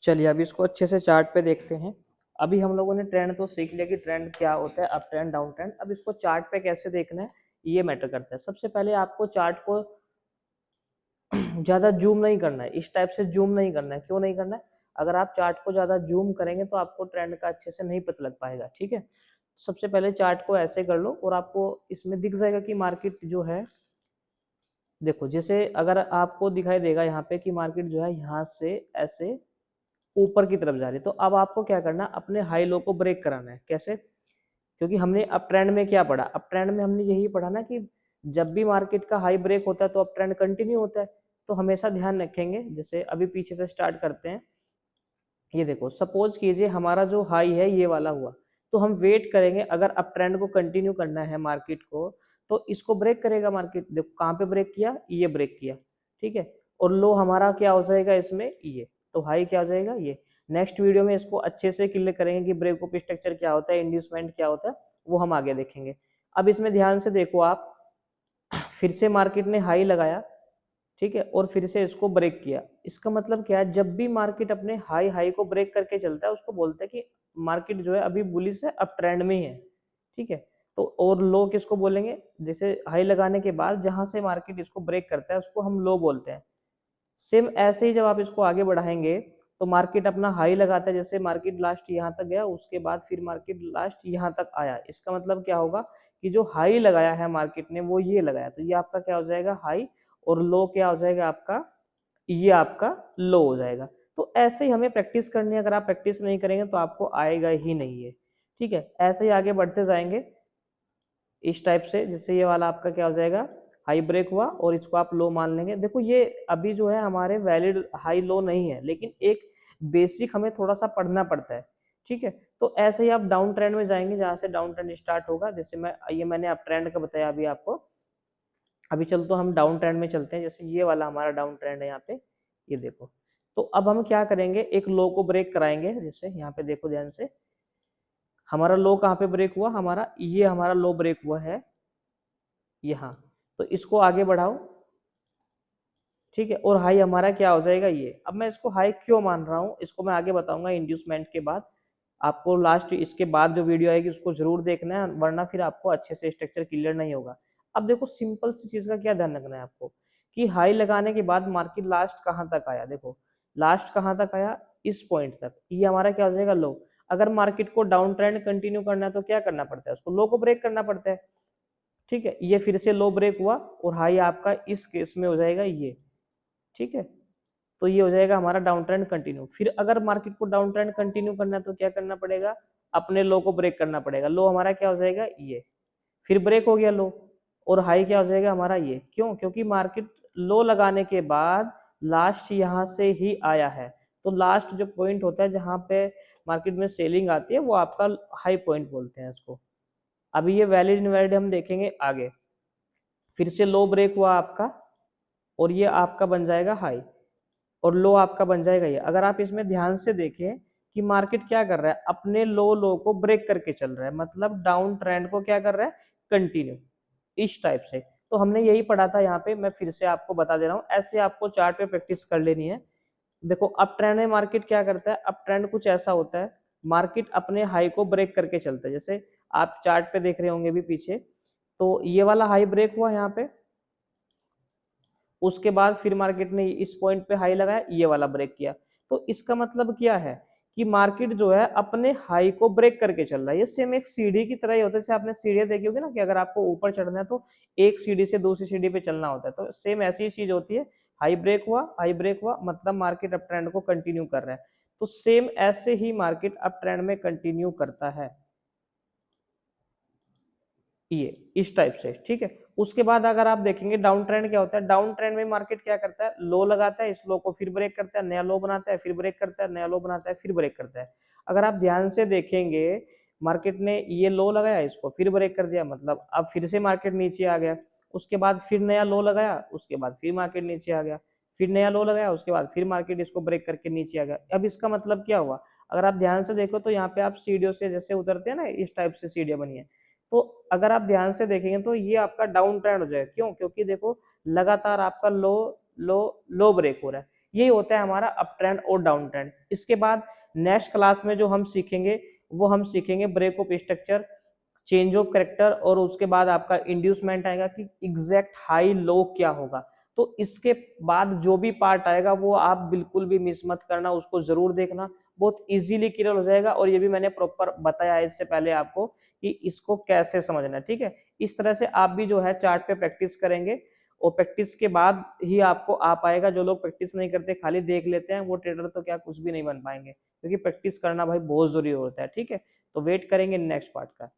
चलिए अभी इसको अच्छे से चार्ट पे देखते हैं। अभी हम लोगों ने ट्रेंड तो सीख लिया कि ट्रेंड क्या होता है, अप ट्रेंड डाउन ट्रेंड। अब इसको चार्ट पे कैसे देखना है ये मैटर करता है। सबसे पहले आपको चार्ट को ज़्यादा जूम नहीं करना है, इस टाइप से जूम नहीं करना है। क्यों नहीं करना है? अगर आप चार्ट को ज़्यादा जूम करेंगे तो आपको ट्रेंड का अच्छे से नहीं पता लग पाएगा। ठीक है, सबसे पहले चार्ट को ऐसे कर लो और आपको इसमें दिख जाएगा कि मार्केट जो है, देखो जैसे अगर आपको दिखाई देगा यहाँ पे कि मार्केट जो है यहाँ से ऐसे ऊपर की तरफ जा रही है। तो अब आपको क्या करना है, अपने हाई लो को ब्रेक कराना है। कैसे? क्योंकि हमने अप ट्रेंड में क्या पढ़ा, अप ट्रेंड में हमने यही पढ़ा ना कि जब भी मार्केट का हाई ब्रेक होता है तो अप ट्रेंड कंटिन्यू होता है। तो हमेशा ध्यान रखेंगे। जैसे अभी पीछे से स्टार्ट करते हैं। ये देखो, सपोज कीजिए हमारा जो हाई है ये वाला हुआ, तो हम वेट करेंगे। अगर अप ट्रेंड को कंटिन्यू करना है मार्केट को, तो इसको ब्रेक करेगा मार्केट। देखो कहाँ पे ब्रेक किया, ये ब्रेक किया। ठीक है, और लो हमारा क्या हो जाएगा इसमें, ये। तो हाई क्या हो जाएगा, ये। नेक्स्ट वीडियो में इसको अच्छे से क्लियर करेंगे कि ब्रेकअप स्ट्रक्चर क्या होता है, इंड्यूसमेंट क्या होता है, वो हम आगे देखेंगे। अब इसमें ध्यान से देखो आप, फिर से मार्केट ने हाई लगाया। ठीक है, और फिर से इसको ब्रेक किया। इसका मतलब क्या है, जब भी मार्केट अपने हाई हाई को ब्रेक करके चलता है उसको बोलते हैं कि मार्केट जो है अभी बुलिश है, अप ट्रेंड में ही है। ठीक है, तो और लो किसको बोलेंगे, जैसे हाई लगाने के बाद जहां से मार्केट इसको ब्रेक करता है उसको हम लो बोलते हैं। सेम ऐसे ही जब आप इसको आगे बढ़ाएंगे तो मार्केट अपना हाई लगाता है। जैसे मार्केट लास्ट यहाँ तक गया, उसके बाद फिर मार्केट लास्ट यहाँ तक आया। इसका मतलब क्या होगा कि जो हाई लगाया है मार्केट ने वो ये लगाया, तो ये आपका क्या हो जाएगा, हाई। और लो क्या हो जाएगा आपका, ये आपका लो हो जाएगा। तो ऐसे ही हमें प्रैक्टिस करनी है। अगर आप प्रैक्टिस नहीं करेंगे तो आपको आएगा ही नहीं है। ठीक है, ऐसे ही आगे बढ़ते जाएंगे इस टाइप से। जैसे ये वाला आपका क्या हो जाएगा, हाई ब्रेक हुआ और इसको आप लो मान लेंगे। देखो ये अभी जो है हमारे वैलिड हाई लो नहीं है, लेकिन एक बेसिक हमें थोड़ा सा पढ़ना पड़ता है। ठीक है, तो ऐसे ही आप डाउन ट्रेंड में जाएंगे, जहां से डाउन ट्रेंड स्टार्ट होगा। जैसे मैंने अप ट्रेंड का बताया अभी आपको। अभी चलो तो हम डाउन ट्रेंड में चलते हैं। जैसे ये वाला हमारा डाउन ट्रेंड है यहाँ पे, ये देखो। तो अब हम क्या करेंगे, एक लो को ब्रेक कराएंगे। जैसे यहाँ पे देखो ध्यान से, हमारा लो कहाँ पे ब्रेक हुआ, हमारा ये हमारा लो ब्रेक हुआ है यहाँ। तो इसको आगे बढ़ाओ। ठीक है, और हाई हमारा क्या हो जाएगा, ये। अब मैं इसको हाई क्यों मान रहा हूँ इसको मैं आगे बताऊंगा इंड्यूसमेंट के बाद। आपको लास्ट इसके बाद जो वीडियो आएगी उसको जरूर देखना है, वरना फिर आपको अच्छे से स्ट्रक्चर क्लियर नहीं होगा। अब देखो सिंपल सी चीज का क्या ध्यान रखना है आपको, कि हाई लगाने के बाद मार्केट लास्ट कहाँ तक आया। देखो लास्ट कहाँ तक आया, इस पॉइंट तक। ये हमारा क्या हो जाएगा, लो। अगर मार्केट को डाउन ट्रेंड कंटिन्यू करना है तो क्या करना पड़ता है, उसको लो को ब्रेक करना पड़ता है। ठीक है, ये फिर से लो ब्रेक हुआ और हाई आपका इस केस में हो जाएगा ये। ठीक है, तो ये हो जाएगा हमारा डाउन ट्रेंड कंटिन्यू। फिर अगर मार्केट को डाउन ट्रेंड कंटिन्यू करना है तो क्या करना पड़ेगा, अपने लो को ब्रेक करना पड़ेगा। लो हमारा क्या हो जाएगा, ये। फिर ब्रेक हो गया लो, और हाई क्या हो जाएगा हमारा, ये। क्यों? क्योंकि मार्केट लो लगाने के बाद लास्ट यहाँ से ही आया है। तो लास्ट जो पॉइंट होता है जहां पे मार्केट में सेलिंग आती है वो आपका हाई पॉइंट बोलते हैं इसको। अभी ये वैलिड इनवैलिड हम देखेंगे आगे। फिर से लो ब्रेक हुआ आपका, और ये आपका बन जाएगा हाई, और लो आपका बन जाएगा ये। अगर आप इसमें ध्यान से देखें कि मार्केट क्या कर रहा है, अपने लो को ब्रेक करके चल रहा है, मतलब डाउन ट्रेंड को क्या कर रहा है, कंटिन्यू, इस टाइप से। तो हमने यही पढ़ा था यहाँ पे, मैं फिर से आपको बता दे रहा हूँ। ऐसे आपको चार्ट पे प्रैक्टिस कर लेनी है। देखो अप ट्रेंड में मार्केट क्या करता है, अप ट्रेंड कुछ ऐसा होता है, मार्केट अपने हाई को ब्रेक करके चलता है। जैसे आप चार्ट पे देख रहे होंगे भी पीछे, तो ये वाला हाई ब्रेक हुआ यहाँ पे, उसके बाद फिर मार्केट ने इस पॉइंट पे हाई लगाया, ये वाला ब्रेक किया। तो इसका मतलब क्या है कि मार्केट जो है अपने हाई को ब्रेक करके चल रहा है। ये सेम एक सीढ़ी की तरह ही होता है। जैसे आपने सीढ़ियां देखी होगी ना, कि अगर आपको ऊपर चढ़ना है तो एक सीढ़ी से दूसरी सीढ़ी पे चलना होता है, तो सेम ऐसी ही चीज होती है। हाई ब्रेक हुआ, हाई ब्रेक हुआ, मतलब मार्केट अप ट्रेंड को कंटिन्यू कर रहा है। तो सेम ऐसे ही मार्केट अप ट्रेंड में कंटिन्यू करता है, ये इस टाइप से। ठीक है, उसके बाद अगर आप देखेंगे डाउन ट्रेंड क्या होता है, डाउन ट्रेंड में मार्केट क्या करता है, लो लगाता है, इस लो को फिर ब्रेक करता है, नया लो बनाता है, फिर ब्रेक करता है, नया लो बनाता है, फिर ब्रेक करता है। अगर आप ध्यान से देखेंगे, मार्केट ने ये लो लगाया, इसको फिर ब्रेक कर दिया, मतलब अब फिर से मार्केट नीचे आ गया। उसके बाद फिर नया लो लगाया, उसके बाद फिर मार्केट नीचे आ गया। फिर नया लो लगाया, उसके बाद फिर मार्केट इसको ब्रेक करके नीचे आ गया। अब इसका मतलब क्या हुआ, अगर आप ध्यान से देखो तो यहाँ पे आप सीढ़ियों से जैसे उतरते हैं ना, इस टाइप से सीढ़ियां बनी है। तो अगर आप ध्यान से देखेंगे तो ये आपका डाउन ट्रेंड हो जाएगा। क्यों? क्योंकि देखो लगातार आपका लो लो लो ब्रेक हो रहा है। यही होता है हमारा अप ट्रेंड और डाउन ट्रेंड। इसके बाद नेक्स्ट क्लास में जो हम सीखेंगे वो हम सीखेंगे break of structure, change of character, और उसके बाद आपका इंड्यूसमेंट आएगा कि एग्जैक्ट हाई लो क्या होगा। तो इसके बाद जो भी पार्ट आएगा वो आप बिल्कुल भी मिस मत करना, उसको जरूर देखना, बहुत इजीली क्लियर हो जाएगा। और ये भी मैंने प्रॉपर बताया है इससे पहले आपको कि इसको कैसे समझना है, ठीक है। इस तरह से आप भी जो है चार्ट पे प्रैक्टिस करेंगे और प्रैक्टिस के बाद ही आपको आ पाएगा। जो लोग प्रैक्टिस नहीं करते खाली देख लेते हैं वो ट्रेडर तो क्या कुछ भी नहीं बन पाएंगे, क्योंकि प्रैक्टिस करना भाई बहुत जरूरी होता है, ठीक है। तो वेट करेंगे नेक्स्ट पार्ट का।